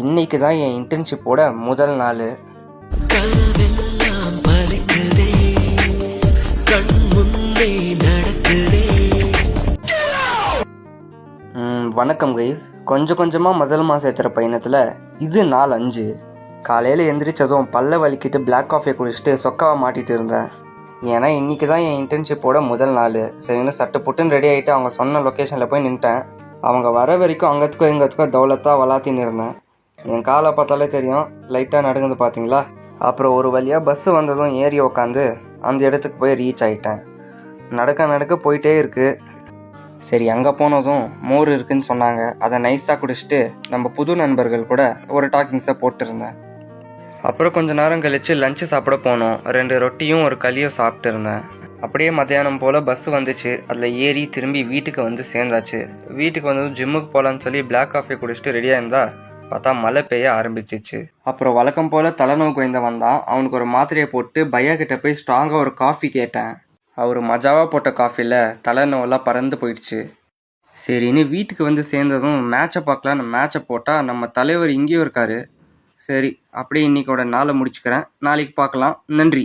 இன்னைக்கு தான் என் இன்டர்ன்ஷிப்போட முதல் நாள். கனவெல்லாம் பலிக்குதே, கண் முன்னே நடக்குதே. வணக்கம் கைஸ். கொஞ்சம் கொஞ்சமாக மசல் மாஸ் ஏற்றுற பயணத்தில் இது நாள் 5. காலையில் எந்திரிச்சதும் பல்ல வலிக்கிட்டு பிளாக் காஃபியை குடிச்சிட்டு சொக்காவை மாட்டிகிட்டு இருந்தேன். ஏன்னா இன்றைக்கி தான் என் இன்டர்ன்ஷிப்போட முதல் நாள். சரின்னு சட்டு புட்டுன்னு ரெடி ஆகிட்டு அவங்க சொன்ன லொக்கேஷனில் போய் நின்ட்டேன். அவங்க வர வரைக்கும் அங்கத்துக்கோ இங்கத்துக்கோ தௌலத்தாக வளாத்தின்னு இருந்தேன். என் காலை பார்த்தாலே தெரியும், லைட்டாக நடுங்குது பார்த்தீங்களா. அப்புறம் ஒரு வழியாக பஸ்ஸு வந்ததும் ஏறி உக்காந்து அந்த இடத்துக்கு போய் ரீச் ஆகிட்டேன். நடக்க போயிட்டே இருக்குது. சரி, அங்கே போனதும் மோர் இருக்குதுன்னு சொன்னாங்க. அதை நைஸாக குடிச்சிட்டு நம்ம புது நண்பர்கள் கூட ஒரு டாக்கிங்ஸை போட்டுருந்தேன். அப்புறம் கொஞ்சம் நேரம் கழித்து லஞ்சு சாப்பிட போனோம். 2 ரொட்டியும் ஒரு களியும் சாப்பிட்டு இருந்தேன். அப்படியே மத்தியானம் போல் பஸ்ஸு வந்துச்சு. அதில் ஏறி திரும்பி வீட்டுக்கு வந்து சேர்ந்தாச்சு. வீட்டுக்கு வந்ததும் ஜிம்முக்கு போகலான்னு சொல்லி பிளாக் காஃபி குடிச்சிட்டு ரெடியாக இருந்தால் பார்த்தா மழை பெய்ய ஆரம்பிச்சிச்சு. அப்புறம் வழக்கம் போல் தலைநோவு குழந்த வந்தான். அவனுக்கு ஒரு மாத்திரையை போட்டு பையா கிட்ட போய் ஸ்ட்ராங்காக ஒரு காஃபி கேட்டேன். அவர் மஜாவாக போட்ட காஃபியில் தலைநோவெல்லாம் பறந்து போயிடுச்சு. சரின்னு வீட்டுக்கு வந்து சேர்ந்ததும் மேட்சை பார்க்கலான்னு மேட்சை போட்டால் நம்ம தலைவர் இங்கேயும் இருக்கார். சரி, அப்படியே இன்றைக்கோட நாளை முடிச்சுக்கிறேன். நாளைக்கு பார்க்கலாம். நன்றி.